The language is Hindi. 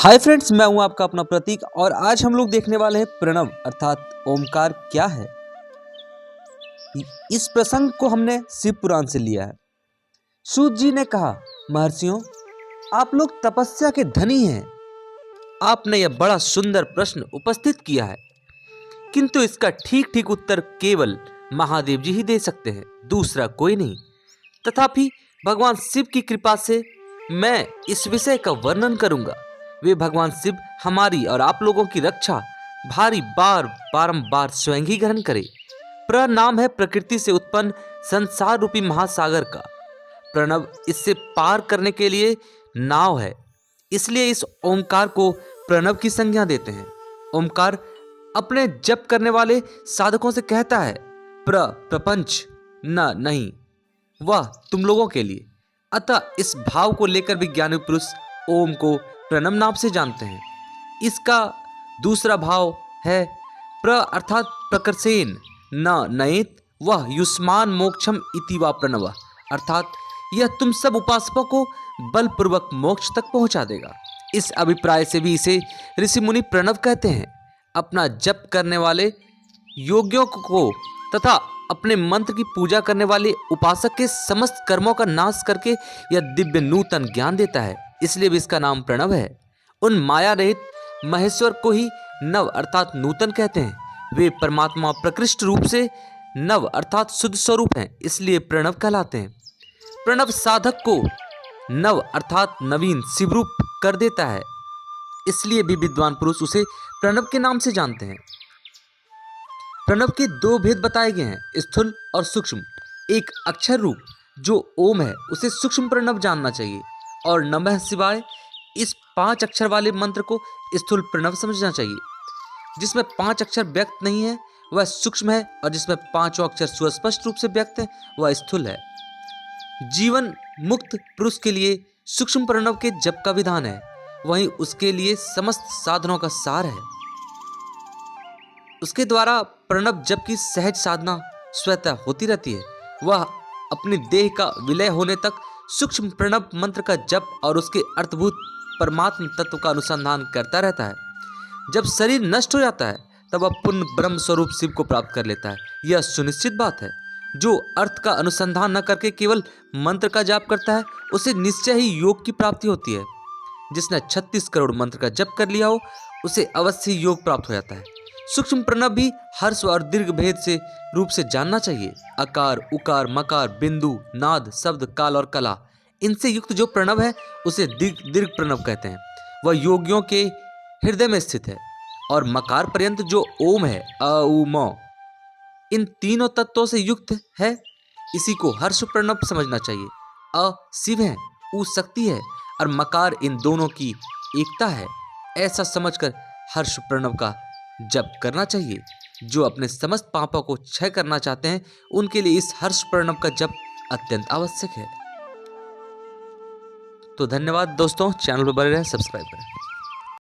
हाय फ्रेंड्स, मैं हूं आपका अपना प्रतीक और आज हम लोग देखने वाले हैं प्रणव अर्थात ओमकार क्या है। इस प्रसंग को हमने शिव पुराण से लिया है। सूत जी ने कहा, महर्षियों, आप लोग तपस्या के धनी हैं। आपने यह बड़ा सुंदर प्रश्न उपस्थित किया है, किंतु इसका ठीक ठीक उत्तर केवल महादेव जी ही दे सकते हैं, दूसरा कोई नहीं। तथापि भगवान शिव की कृपा से मैं इस विषय का वर्णन करूंगा। वे भगवान शिव हमारी और आप लोगों की रक्षा भारी बारंबार स्वयं ही ग्रहण करे। प्र नाम है प्रकृति से उत्पन्न संसार रूपी महासागर का। प्रणव इससे पार करने के लिए नाव है, इसलिए इस ओंकार को प्रणव की संज्ञा देते हैं। ओंकार अपने जप करने वाले साधकों से कहता है, प्रपंच न नहीं, वह तुम लोगों के लिए। अतः इस भाव को लेकर विज्ञानी पुरुष ओम को प्रणव नाम से जानते हैं। इसका दूसरा भाव है प्र अर्थात प्रकर्षेन न नयेत, वह युष्मान मोक्षम इति वा प्रणव, अर्थात यह तुम सब उपासकों को बलपूर्वक मोक्ष तक पहुंचा देगा। इस अभिप्राय से भी इसे ऋषि मुनि प्रणव कहते हैं। अपना जप करने वाले योगियों को तथा अपने मंत्र की पूजा करने वाले उपासक के समस्त कर्मों का नाश करके यह दिव्य नूतन ज्ञान देता है, इसलिए भी इसका नाम प्रणव है। उन माया रहित महेश्वर को ही नव अर्थात नूतन कहते हैं। वे परमात्मा प्रकृष्ट रूप से नव अर्थात शुद्ध स्वरूप हैं, इसलिए प्रणव कहलाते हैं। प्रणव साधक को नव अर्थात नवीन शिवरूप कर देता है, इसलिए भी विद्वान पुरुष उसे प्रणव के नाम से जानते हैं। प्रणव के दो भेद बताए गए हैं, स्थूल और सूक्ष्म। एक अक्षर रूप जो ओम है उसे सूक्ष्म प्रणव जानना चाहिए, और नमः शिवाय इस 5 अक्षर वाले मंत्र को स्थूल प्रणव समझना चाहिए। जिसमें 5 अक्षर व्यक्त नहीं है वह सूक्ष्म है, और जिसमें 5 अक्षर सुस्पष्ट रूप से व्यक्त है वह स्थूल है। जीवन मुक्त पुरुष के लिए सूक्ष्म प्रणव के जप का विधान है, वहीं उसके लिए समस्त साधनों का सार है। उसके द्वारा प्रणव जप की सहज साधना स्वतः होती रहती है। वह अपनी देह का विलय होने तक सूक्ष्म प्रणव मंत्र का जप और उसके अर्थभूत परमात्म तत्व का अनुसंधान करता रहता है। जब शरीर नष्ट हो जाता है तब वह पूर्ण ब्रह्म स्वरूप शिव को प्राप्त कर लेता है। यह सुनिश्चित बात है। जो अर्थ का अनुसंधान न करके केवल मंत्र का जाप करता है उसे निश्चय ही योग की प्राप्ति होती है। जिसने 36 करोड़ मंत्र का जप कर लिया हो उसे अवश्य योग प्राप्त हो जाता है। सूक्ष्म प्रणव भी हर्ष और दीर्घ भेद से रूप से जानना चाहिए। अकार, उकार, मकार, बिंदु, नाद, शब्द, काल और कला, इनसे युक्त जो प्रणव है उसे दीर्घ प्रणव कहते हैं। वह योगियों के हृदय में स्थित है। और मकार पर्यंत जो ओम है, अ उ म, इन तीनों तत्वों से युक्त है। इसी को हर्ष प्रणव समझना चाहिए। अ शिव है, उ शक्ति है और मकार इन दोनों की एकता है। ऐसा समझकर हर्ष प्रणव का जप करना चाहिए। जो अपने समस्त पापों को क्षय करना चाहते हैं उनके लिए इस हर्ष प्रणव का जप अत्यंत आवश्यक है। तो धन्यवाद दोस्तों, चैनल पर बने रहें, सब्सक्राइब करें।